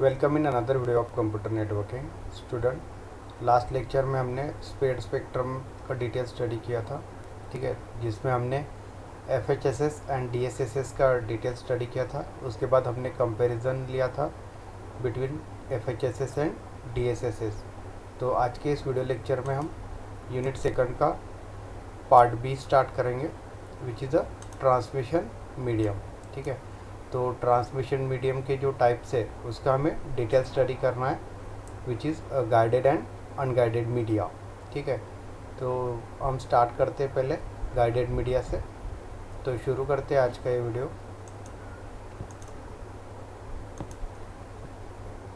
Welcome in another video of computer networking student. Last lecture में हमने spade spectrum का detail study किया था, ठीक है, जिसमें हमने एफएचएसएस एंड डीएसएसएस का डिटेल स्टडी किया था। उसके बाद हमने कंपैरिजन लिया था बिटवीन एफएचएसएस एंड डीएसएसएस। तो आज के इस वीडियो लेक्चर में हम यूनिट सेकंड का पार्ट बी स्टार्ट करेंगे, which is a transmission medium. ठीक है, तो ट्रांसमिशन मीडियम के जो टाइप्स है उसका हमें डिटेल स्टडी करना है, which is guided and unguided media. ठीक है, तो हम स्टार्ट करते हैं पहले गाइडेड मीडिया से। तो शुरू करते हैं आज का ये वीडियो।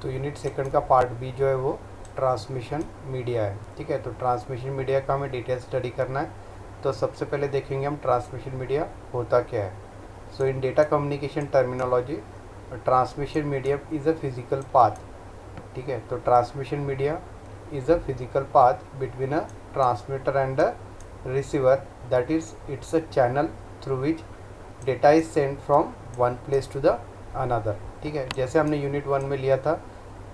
तो यूनिट सेकंड का पार्ट बी जो है वो ट्रांसमिशन मीडिया है। ठीक है, तो ट्रांसमिशन मीडिया का हमें डिटेल स्टडी करना है। तो सबसे पहले देखेंगे हम ट्रांसमिशन मीडिया होता क्या है। So in data communication terminology, a transmission medium is a physical path. ठीक है, तो transmission media is a physical path between a transmitter and a receiver, that is it's a channel through which data is sent from one place to the another. ठीक है, जैसे हमने unit 1 में लिया था,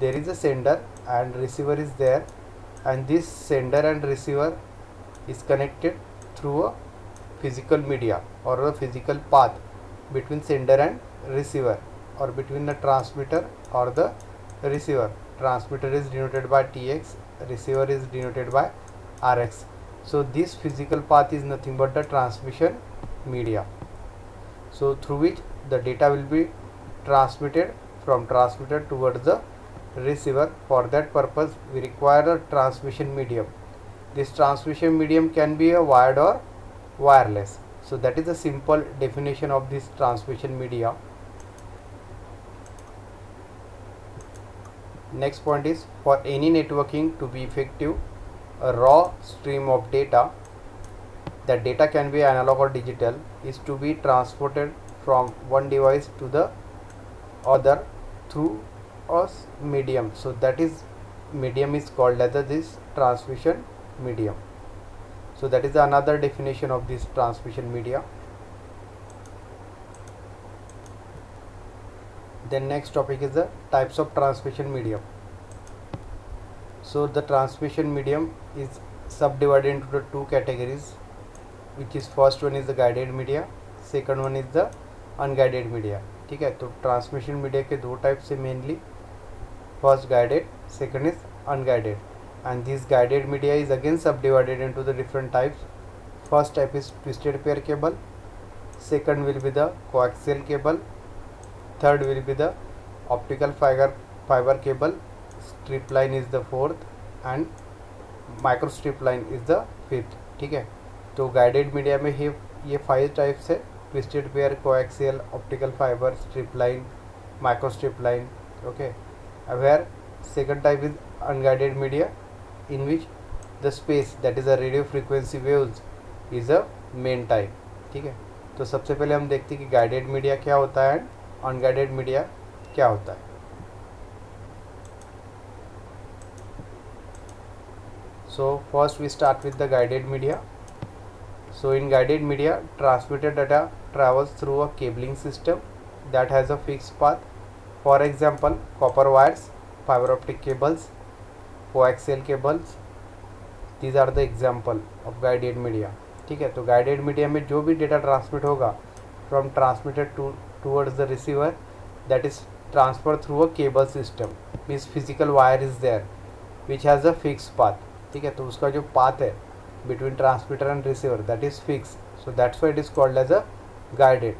there is a sender and receiver is there, and this sender and receiver is connected through a physical media or a physical path between sender and receiver, or between the transmitter or the receiver. Transmitter is denoted by TX, receiver is denoted by RX. So this physical path is nothing but the transmission media, so through which the data will be transmitted from transmitter towards the receiver. For that purpose we require a transmission medium. This transmission medium can be a wired or wireless. So that is a simple definition of this transmission media. Next point is, for any networking to be effective, a raw stream of data, that data can be analog or digital, is to be transported from one device to the other through a medium. So that is medium is called as this transmission medium. So that is another definition of this transmission media. Then next topic is the types of transmission medium. So the transmission medium is subdivided into the two categories, which is first one is the guided media, second one is the unguided media. ठीक है, तो transmission media के दो type से mainly, first guided, second is unguided. And this guided media is again subdivided into the different types. First type is twisted pair cable, second will be the coaxial cable, third will be the optical fiber cable, strip line is the fourth, and micro strip line is the fifth. ठीक है, तो guided media में ये 5 types है: twisted pair, coaxial, optical fiber, strip line, micro strip line. Okay, where second type is unguided media, in which the space, that is a radio frequency waves, is a main type. ठीक है, तो सबसे पहले हम देखते हैं कि guided media क्या होता है, अनगाइडेड मीडिया क्या होता है. So first we start with the guided media. So in guided media, transmitted data travels through a cabling system that has a fixed path. For example, copper wires, fiber optic cables, coaxial cables, these are the example of guided media. ठीक है, तो guided media में जो भी data transmit होगा from transmitter towards the receiver, that is transferred through a cable system, means physical wire is there which has a fixed path. ठीक है, तो उसका जो path है between transmitter and receiver, that is fixed, so that's why it is called as a guided.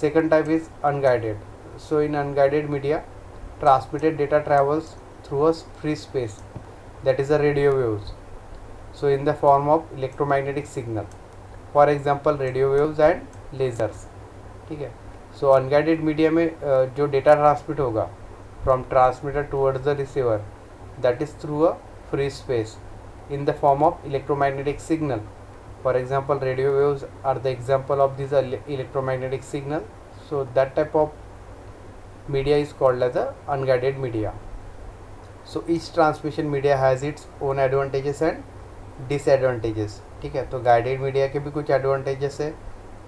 Second type is unguided. So in unguided media, transmitted data travels through a free space, that is a radio waves, so in the form of electromagnetic signal, for example radio waves and lasers. ठीक है, so unguided media में जो data transmit होगा from transmitter towards the receiver, that is through a free space in the form of electromagnetic signal. For example radio waves are the example of this electromagnetic signal. So that type of media is called as a unguided media. So each transmission media has its own advantages and disadvantages. ठीक है, तो guided media के भी कुछ advantages है,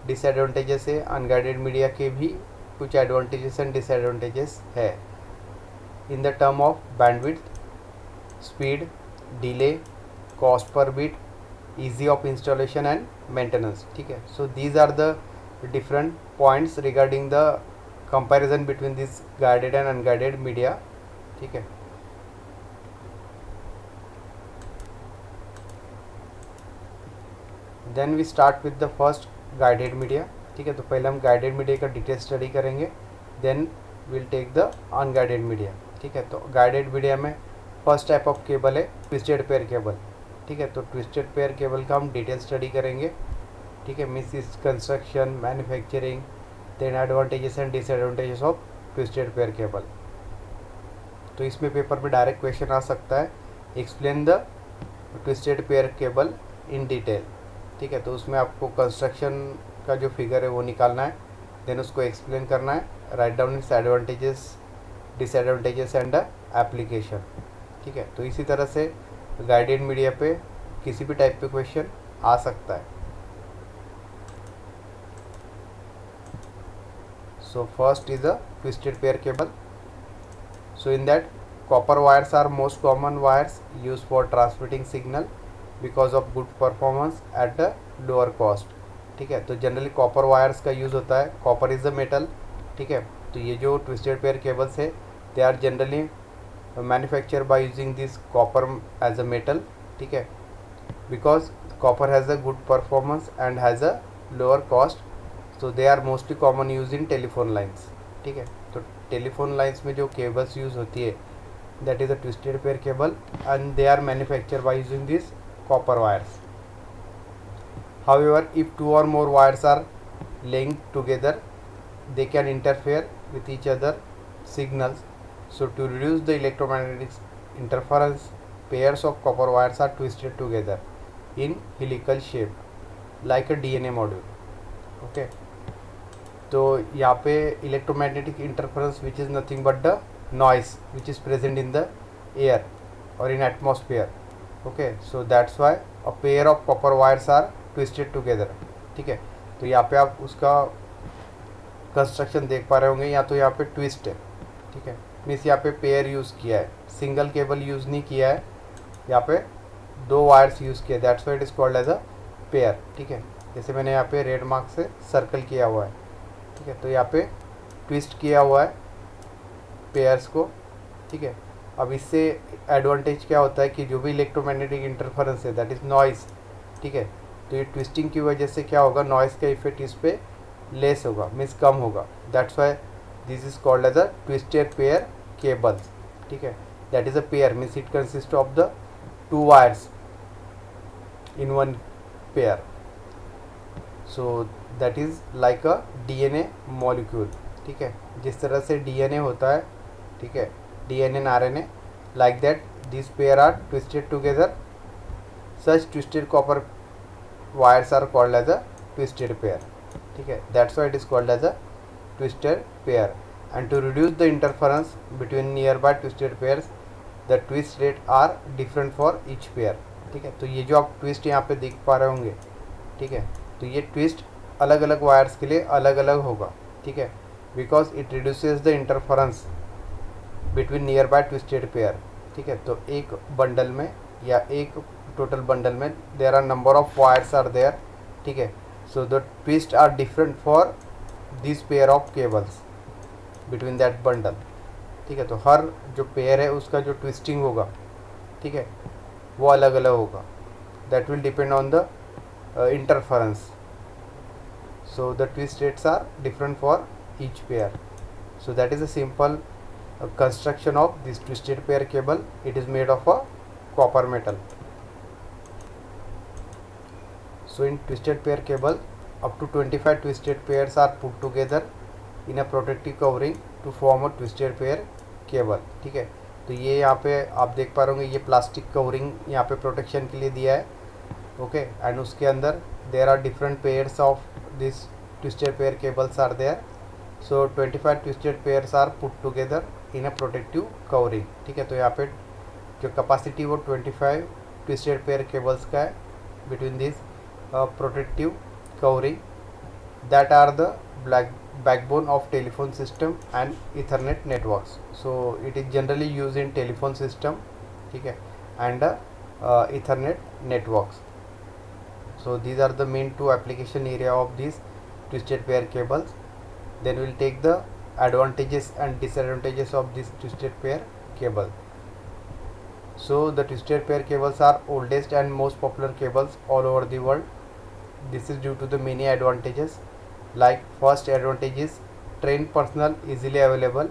disadvantages है, unguided media के भी कुछ एडवांटेजेस एंड डिसएडवांटेजेस है. in the term of bandwidth, speed, delay, cost per bit, easy of installation and maintenance. ठीक है, so these are the different points regarding the comparison between this guided and unguided media. ठीक है, then we start with the first guided media. ठीक है, तो पहले हम guided media का डिटेल स्टडी करेंगे, then will take the unguided media. ठीक है, तो गाइडेड मीडिया में फर्स्ट टाइप ऑफ केबल है ट्विस्टेड पेयर केबल. ठीक है, तो ट्विस्टेड पेयर केबल का हम डिटेल स्टडी करेंगे. ठीक है, मीन्स इस construction, manufacturing, then advantages and disadvantages of twisted pair cable. तो इसमें पेपर में डायरेक्ट क्वेश्चन आ सकता है, explain the twisted pair cable in detail. ठीक है, तो उसमें आपको कंस्ट्रक्शन का जो फिगर है वो निकालना है, देन उसको एक्सप्लेन करना है, write down its advantages, disadvantages and application. ठीक है, तो इसी तरह से गाइडेड मीडिया पे किसी भी टाइप पे क्वेश्चन आ सकता है. So first is a twisted pair cable. So in that copper wires are most common wires used for transmitting signal because of good performance at a lower cost. ठीक है, तो जनरली कॉपर वायर्स का use होता है. Copper is a metal. ठीक है, तो ये जो ट्विस्टेड पेयर केबल्स है they are generally manufacture by using this copper as a metal. ठीक है, because copper has a good performance and has a lower cost, so they are mostly common use in telephone lines. ठीक है, तो telephone lines में जो cables use होती है that is a twisted pair cable and they are manufactured by using these copper wires. However, if two or more wires are linked together, they can interfere with each other signals. So to reduce the electromagnetic interference, pairs of copper wires are twisted together in helical shape like a DNA module. Okay, तो यहाँ पे electromagnetic interference which is nothing but the noise which is present in the air or in atmosphere. Okay, so that's why a pair of copper wires are twisted together. ठीक है, तो यहाँ पे आप उसका कंस्ट्रक्शन देख पा रहे होंगे, या तो यहाँ पे ट्विस्ट है. ठीक है, मीन्स यहाँ पे पेयर यूज़ किया है, सिंगल केबल यूज़ नहीं किया है, यहाँ पे दो वायर्स यूज़ किया, that's why it is called as a pair. ठीक है, जैसे मैंने यहाँ पे रेड मार्क से सर्कल किया हुआ है. ठीक है, तो यहाँ पे ट्विस्ट किया हुआ है पेयर्स को. ठीक है, अब इससे एडवांटेज क्या होता है कि जो भी इलेक्ट्रोमैग्नेटिक इंटरफेरेंस है दैट इज़ नॉइस. ठीक है, तो ये ट्विस्टिंग की वजह से क्या होगा, नॉइस का इफेक्ट इस पर लेस होगा, मीन्स कम होगा. That's why this is called as a twisted pair cables. ठीक है, that is a pair means it consist of the two wires in one pair. So that is like a DNA molecule. ठीक है, जिस तरह से DNA होता है, ठीक है, DNA and RNA, like that these pair are twisted together. Such twisted copper wires are called as a twisted pair. ठीक है, that's why it is called as a twisted pair. And to reduce the interference between nearby twisted pairs, the twist rate are different for each pair. ठीक है, तो ये जो आप twist यहाँ पे देख पा रहे होंगे, ठीक है, तो ये ट्विस्ट अलग अलग वायर्स के लिए अलग अलग होगा. ठीक है, because it reduces the interference between nearby twisted pair. ठीक है, तो एक बंडल में या एक टोटल बंडल में there are number of wires are there. ठीक है, so the twist are different for this pair of cables between that bundle. ठीक है, तो हर जो पेयर है उसका जो ट्विस्टिंग होगा, ठीक है, वो अलग अलग होगा. That will depend on the interference. So the twist rates are different for each pair. So that is a simple construction of this twisted pair cable. It is made of a copper metal. So in twisted pair cable up to 25 twisted pairs are put together in a protective covering to form a twisted pair cable. ठीक है, तो ये यहाँ पे आप देख पा रहे होंगे, ये प्लास्टिक कवरिंग यहाँ पे प्रोटेक्शन के लिए दिया है. ओके, एंड उसके अंदर there are different pairs of this twisted pair cables are there. So 25 twisted pairs are put together in a protective covering. ठीक है, तो यहाँ पे जो कैपेसिटी वो 25 twisted pair cables का है between this protective covering. That are the backbone of telephone system and Ethernet networks. So it is generally used in telephone system, ठीक है, and Ethernet networks. So these are the main two application area of these twisted pair cables. Then we'll take the advantages and disadvantages of this twisted pair cable. So the twisted pair cables are oldest and most popular cables all over the world. This is due to the many advantages. Like first advantage is trained personnel easily available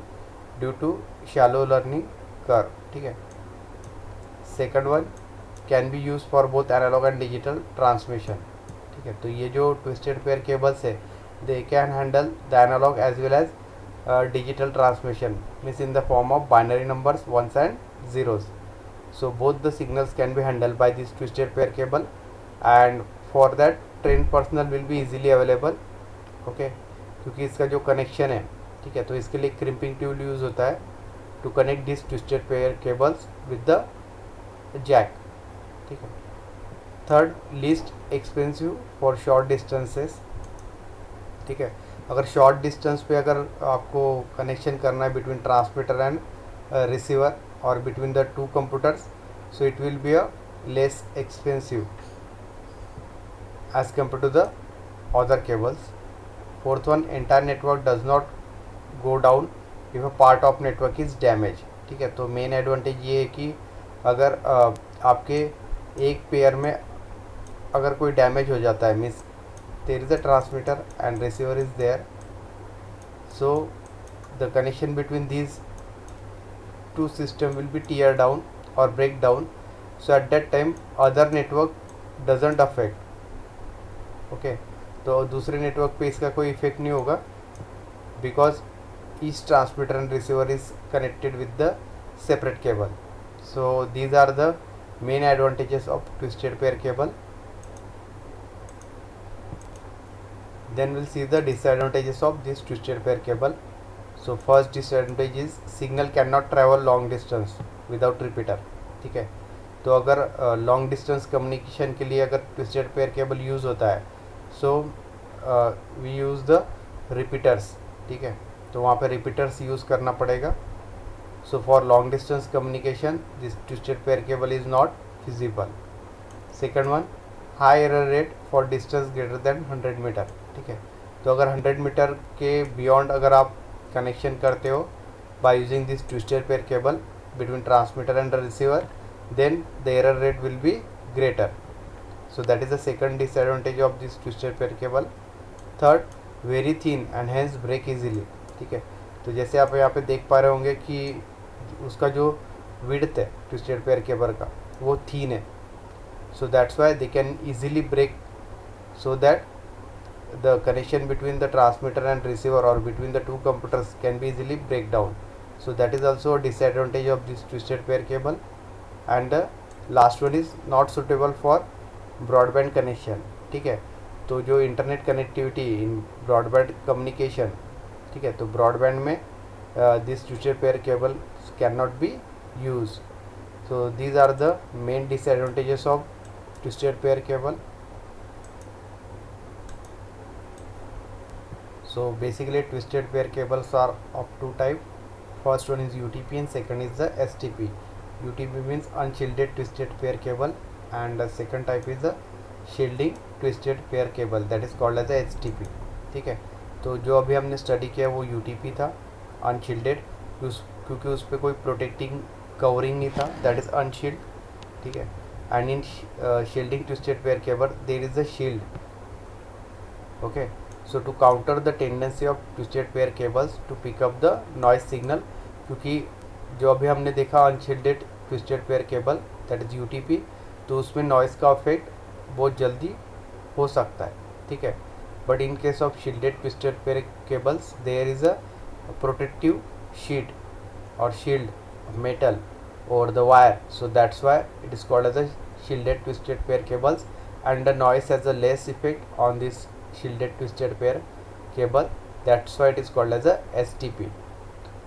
due to shallow learning curve, ठीक है. Second one can be used for both analog and digital transmission, ठीक है. तो ये जो twisted pair cables है, they can handle the analog as well as digital transmission, means in the form of binary numbers, ones and zeros. So both the signals can be handled by this twisted pair cable, and for that trained personnel will be easily available. Okay क्योंकि इसका जो connection है, ठीक है, तो इसके लिए crimping tool use होता है to connect this twisted pair cables with the jack, ठीक है. Third, least expensive for short distances, ठीक है. अगर शॉर्ट डिस्टेंस पे अगर आपको कनेक्शन करना है बिटवीन ट्रांसमीटर एंड रिसीवर और between the two computers, so it will be a less expensive as compare to the other cables. Fourth one, entire network does not go down if a part of network is damaged, ठीक है. तो main advantage ये है कि अगर आपके एक pair में अगर कोई डैमेज हो जाता है, means there is a transmitter and receiver is there, so the connection between these two system will be tear down और break down. So at that time other network doesn't affect, okay. तो दूसरे network पे इसका कोई effect नहीं होगा because each transmitter and receiver is connected with the separate cable. So these are the main advantages of twisted pair cable. Then will see the disadvantages of this twisted pair cable. So first disadvantage is signal can not travel long distance without repeater, ठीक है. तो अगर long distance communication के लिए अगर twisted pair cable use होता है, so we use the repeaters, ठीक है. तो वहाँ पे रिपीटर्स यूज़ करना पड़ेगा. So for long distance communication this twisted pair cable is not feasible. Second one, high error rate for distance greater than 100 metre, ठीक है. तो अगर 100 मीटर के बियॉन्ड अगर आप कनेक्शन करते हो by using this twisted pair cable between transmitter and receiver, then the error rate will be greater. So that is the second disadvantage of this twisted pair cable. Third, very thin and hence break easily, ठीक है. तो जैसे आप यहाँ पे देख पा रहे होंगे कि उसका जो विड्थ है ट्विस्टेड पेयर केबल का वो थीन है. So that's why they can easily break, so that the connection between the transmitter and receiver और between the two computers can be easily break down. So that is also a disadvantage of this twisted pair cable. And last one is not suitable for broadband connection, ठीक है. तो जो internet connectivity in broadband communication, ठीक है, तो broadband में this twisted pair cable can not be use. So these are the main disadvantages of twisted pair cable. So basically twisted pair cables are of two type. First one is UTP and second is the STP. UTP means unshielded twisted pair cable, and the second type is the shielding twisted pair cable, that is called as a STP, ठीक है. तो जो अभी हमने study किया वो UTP था, unshielded, क्योंकि उस पर कोई प्रोटेक्टिंग कवरिंग नहीं था, दैट इज़ अनशील्ड, ठीक है. And in shielding twisted pair cable there is a shield, okay. So to counter the tendency of twisted pair cables to pick up the noise signal, क्योंकि जो अभी हमने देखा unshielded twisted pair cable that is UTP, तो उसमें noise का effect बहुत जल्दी हो सकता है, ठीक है. But in case of shielded twisted pair cables there is a protective sheet और shield metal over the wire, so that's why it is called as a shielded twisted pair cables, and the noise has a less effect on this shielded twisted pair cable, that's why it is called as a STP.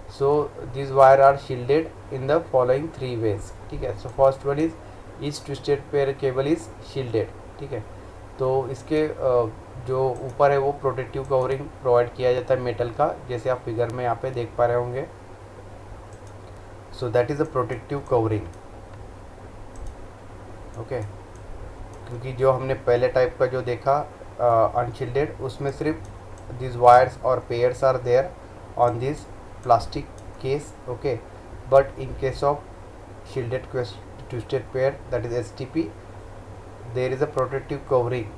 So these wire are shielded in the following three ways, ठीक है. So first one is each twisted pair cable is shielded, ठीक है. तो इसके जो ऊपर है वो प्रोटेक्टिव कवरिंग प्रोवाइड किया जाता है मेटल का, जैसे आप फिगर में यहाँ पे देख पा रहे होंगे। सो that is a protective covering. Okay, क्योंकि जो हमने पहले टाइप का जो देखा अनशील्डेड, उसमें सिर्फ these wires or pairs are there on this plastic case, okay, but in case of shielded twisted pair, that is STP, there is a protective covering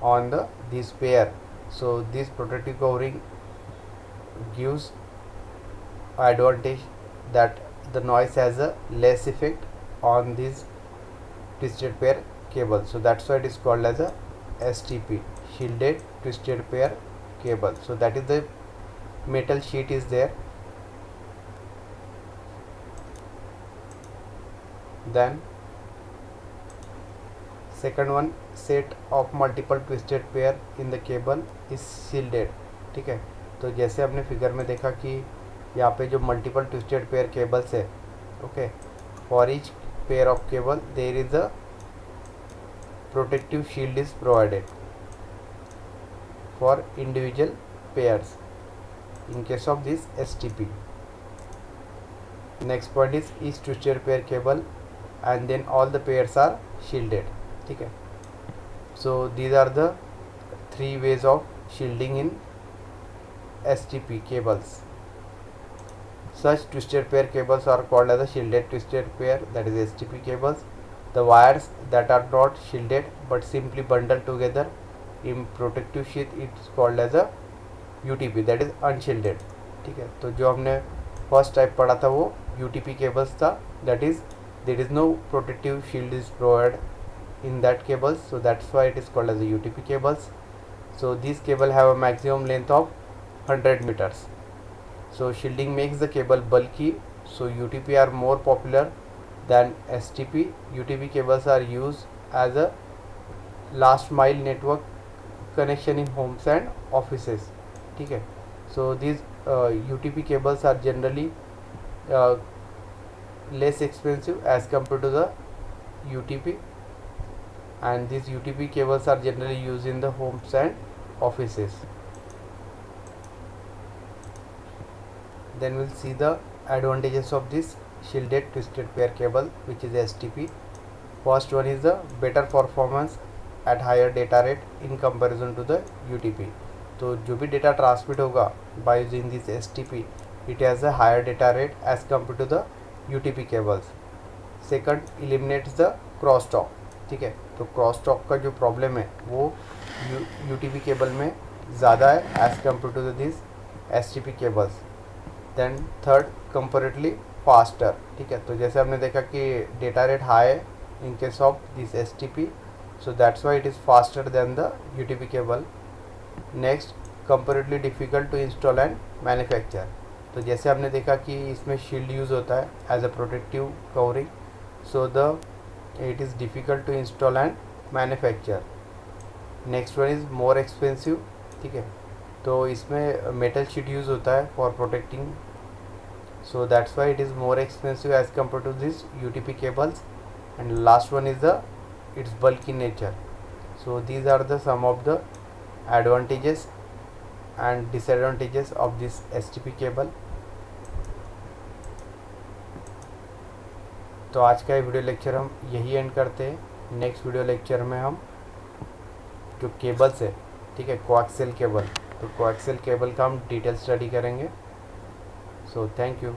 on this pair. So this protective covering gives advantage that the noise has a less effect on this twisted pair cable. So that's why it is called as a STP, shielded twisted pair cable. So that is the metal sheet is there. Then second one, set of multiple twisted pair in the cable is shielded. ठीक है, तो जैसे हमने figure में देखा कि यहाँ पे जो मल्टीपल ट्विस्टेड पेयर केबल्स है, okay, for each pair of cable there is a protective shield is provided for individual pairs in case of this STP. Next point is each twisted pair cable and then all the pairs are shielded. ठीक है, so these are the three ways of shielding in STP cables. Such twisted pair cables are called as a shielded twisted pair, that is STP cables. The wires that are not shielded but simply bundled together in protective sheath, it's called as a UTP, that is unshielded. ठीक है, तो जो हमने first type पढ़ा था वो UTP cables था, that is there is no protective shield is provided in that cables, so that's why it is called as a UTP cables. So these cable have a maximum length of 100 meters. So shielding makes the cable bulky, so UTP are more popular than STP. UTP cables are used as a last mile network connection in homes and offices. ठीक है, so these UTP cables are generally less expensive as compared to the UTP, and these UTP cables are generally used in the homes and offices. Then we'll see the advantages of this shielded twisted pair cable, which is STP. First one is the better performance at higher data rate in comparison to the UTP. तो जो भी data transmit होगा by using this STP, it has a higher data rate as compared to the UTP cables. Second, eliminates the cross talk. ठीक है, तो cross talk का जो problem है वो UTP केबल में ज़्यादा है as compared to this STP cables. Then third, comparatively faster. ठीक है, तो जैसे हमने देखा कि डेटा रेट हाई है in case of this STP, so that's why it is faster than the UTP cable. Next, comparatively difficult to install and manufacture. तो जैसे हमने देखा कि इसमें शील्ड यूज़ होता है as a protective covering, so the it is difficult to install and manufacture. Next one is more expensive. ठीक है, तो इसमें मेटल शीट यूज़ होता है for protecting, so that's why it is more expensive as compare to this UTP cables. And last one is the it's bulk in nature. So these are the some of the advantages and disadvantages of this STP cable. तो आज का ये video lecture हम यही and करते हैं. Next video lecture में हम जो केबल्स है, ठीक है, कोएक्सियल केबल, तो कोएक्सियल केबल का हम डिटेल स्टडी करेंगे. So thank you.